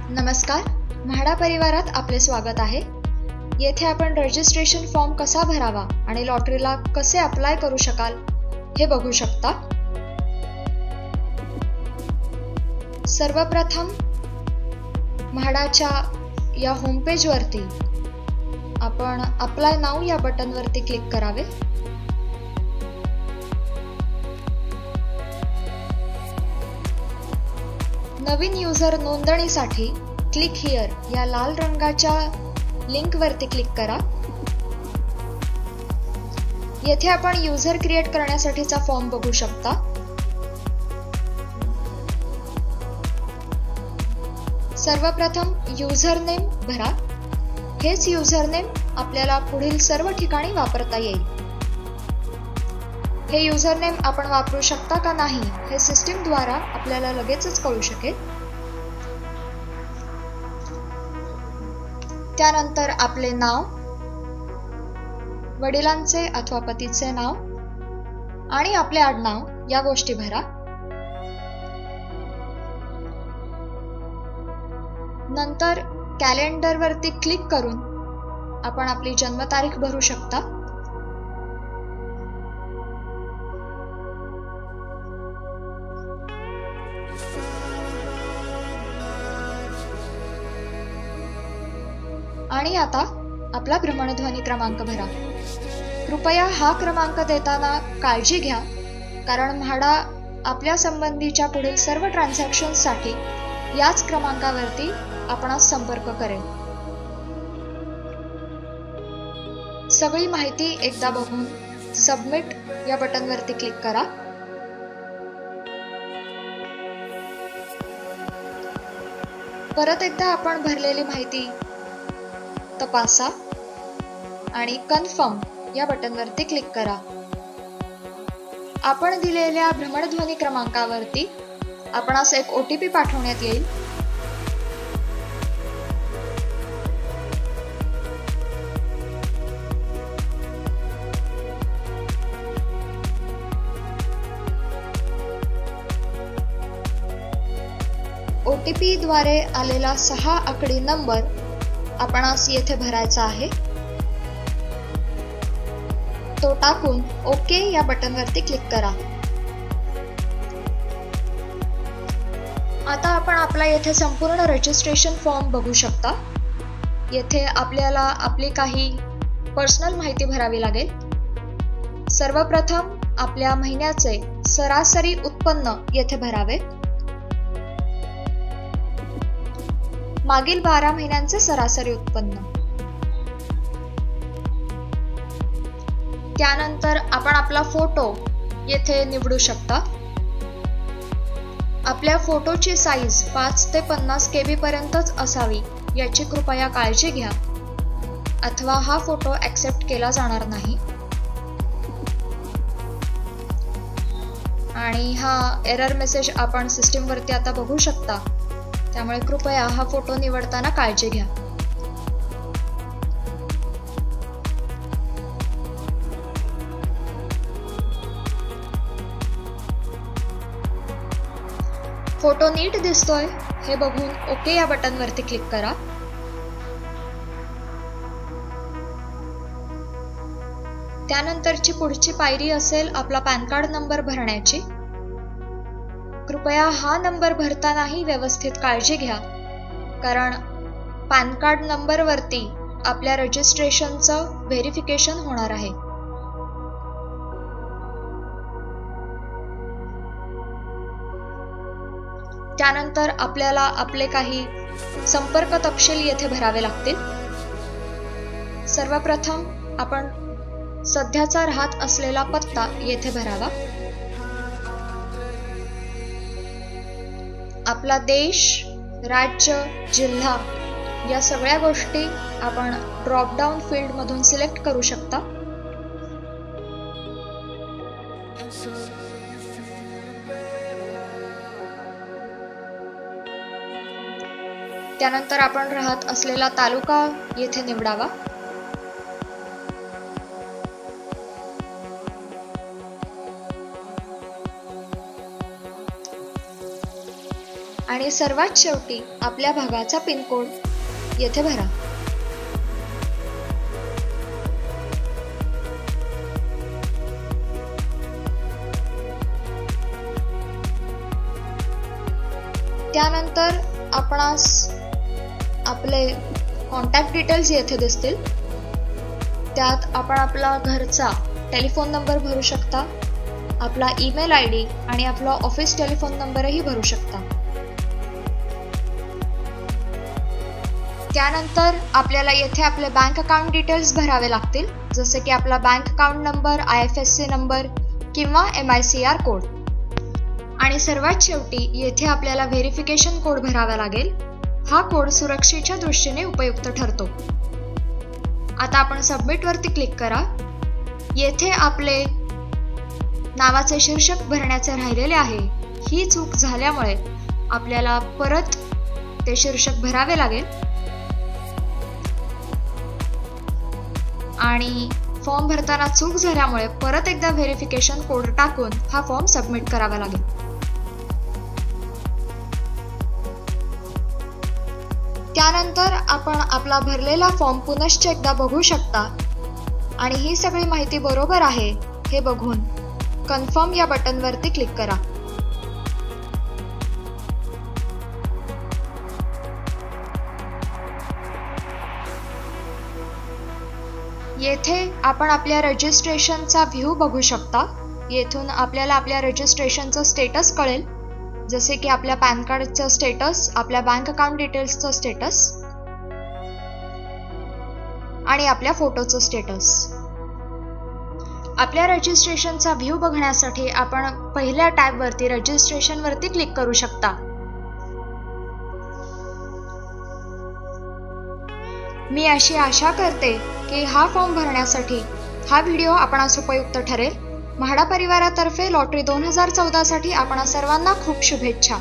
नमस्कार, म्हाडा परिवारात आपले स्वागत आहे। येथे आपण रजिस्ट्रेशन फॉर्म कसा भरावा आणि लॉटरीला कसे अप्लाय करू शकाल हे बघू शकता। सर्वप्रथम म्हाडाच्या या होम पेज वरती आपण अप्लाय नाउ या बटन वरती क्लिक करावे। नवीन युजर नोंदणीसाठी क्लिक हियर या लाल रंगाच्या लिंक वरती क्लिक करा। येथे आपण युजर क्रिएट करण्यासाठीचा फॉर्म बघू शकता। सर्वप्रथम युजर नेम भरा। हेच युजर नेम आपल्याला पुढील सर्व ठिकाणी वापरता येईल। हे युजर नेम आपण वापरू शकता का नाही हे सिस्टीम द्वारा आपल्याला लगेचच कळू शकेल। त्यानंतर आपले नाव, वडिलांचे अथवा पतीचे नाव आणि आपले आडनाव या गोष्टी भरा। नंतर कॅलेंडर वरती क्लिक करून आपण आपली जन्मतारीख भरू शकता। आणि आता आपला भ्रमणध्वनी क्रमांक भरा। कृपया हा क्रमांक देताना काळजी घ्या, कारण म्हाडा आपल्या संबंधीच्या पुढील सर्व ट्रान्झॅक्शन्ससाठी याच क्रमांकावरती आपणास संपर्क करेल। सगळी माहिती एकदा बघून सबमिट या बटनवरती क्लिक करा। परत एकदा आपण भरलेली माहिती तपासा आणि कन्फर्म या बटनवरती क्लिक करा। आपण दिलेल्या भ्रमणध्वनी क्रमांकावरती आपणास एक OTP पाठवण्यात येईल। OTP द्वारे आलेला 6 आकडी नंबर आपणास येथे भरायचा आहे। तो टाकून ओके या बटनवरती क्लिक करा। आता आपण आपला येथे संपूर्ण रजिस्ट्रेशन फॉर्म बघू शकता। येथे आपल्याला आपली काही पर्सनल माहिती भरावी लागेल। सर्वप्रथम आपल्या महिन्याचे सरासरी उत्पन्न येथे भरावे। मागील 12 महिन्यांचे सरासरी उत्पन्न। त्यानंतर आपण आपला फोटो येथे निवडू शकता। आपल्या फोटोची साईज 5 ते 50 KB पर्यंतच असावी याची कृपया काळजी घ्या, अथवा हा फोटो ऍक्सेप्ट केला जाणार नाही। आणि हा एरर मेसेज आपण सिस्टीम वरती आता बघू शकता, त्यामुळे कृपया हा फोटो निवडताना काळजी घ्या। फोटो नीट दिसतोय हे बघून ओके या बटनवरती क्लिक करा। त्यानंतरची पुढची पायरी असेल आपला पॅन कार्ड नंबर भरण्याची। कृपया हा नंबर भरतानाही व्यवस्थित काळजी घ्या, कारण पॅन कार्ड नंबर वरती आपल्या रजिस्ट्रेशनचं व्हेरिफिकेशन होणार आहे। त्यानंतर आपल्याला आपले काही संपर्क तपशील येथे भरावे लागतील। सर्वप्रथम आपण सध्याचा राहत असलेला पत्ता येथे भरावा। आपला देश, राज्य, जिल्हा या सगळ्या गोष्टी आपण ड्रॉप डाउन फील्ड मधून सिलेक्ट करू शकता। त्यानंतर आपण राहत असलेला तालुका येथे निवडावा। आणि सर्वात शेवटी आपल्या भागाचा पिनकोड येथे भरा. त्यानंतर आपणास आपले कॉन्टॅक्ट डिटेल्स येथे दिसतील. त्यात आपण आपला घरचा टेलिफोन नंबर भरू शकता, आपला ईमेल ID आणि आपला ऑफिस टेलिफोन नंबरही भरू शकता. त्यानंतर आपल्याला येथे आपले बँक अकाउंट डिटेल्स भरावे लागतील, जसे की आपला bank account number, IFSC number किंवा MICR कोड. आणि सर्वात शेवटी येथे आपल्याला व्हेरिफिकेशन कोड भरावा लागेल. हा कोड सुरक्षेच्या दृष्टीने उपयुक्त ठरतो. आता आपण सबमिट वरती क्लिक करा. येथे आपले नावाचे शीर्षक भरण्याचे राहिलेले आहे. ही चूक झाल्यामुळे आपल्याला परत ते शीर्षक भरावे लागेल आणि फॉर्म भरताना चूक झाल्यामुळे परत एकदा व्हेरिफिकेशन कोड टाकून हा फॉर्म सबमिट करावा लागेल. त्यानंतर आपण आपला भरलेला फॉर्म पुनश्च एकदा बघू शकता आणि ही सगळी माहिती बरोबर आहे हे बघून कन्फर्म या बटनवरती क्लिक करा. येथे आपण आपल्या रजिस्ट्रेशनचा व्ह्यू बघू शकता. येथून आपल्याला आपल्या रजिस्ट्रेशनचं स्टेटस कळेल, जसे की आपल्या पॅन कार्डचं स्टेटस, आपल्या बँक अकाउंट डिटेल्सचं स्टेटस आणि आपल्या फोटोचं स्टेटस. आपल्या रजिस्ट्रेशनचा व्ह्यू बघण्यासाठी आपण पहिल्या टॅबवरती रजिस्ट्रेशन वरती क्लिक करू शकता. मी अशी आशा करते की हा फॉर्म भरण्यासाठी हा व्हिडिओ आपणास उपयुक्त ठरेल. म्हाडा परिवारातर्फे लॉटरी 2014 साठी आपणा सर्वांना खूप शुभेच्छा.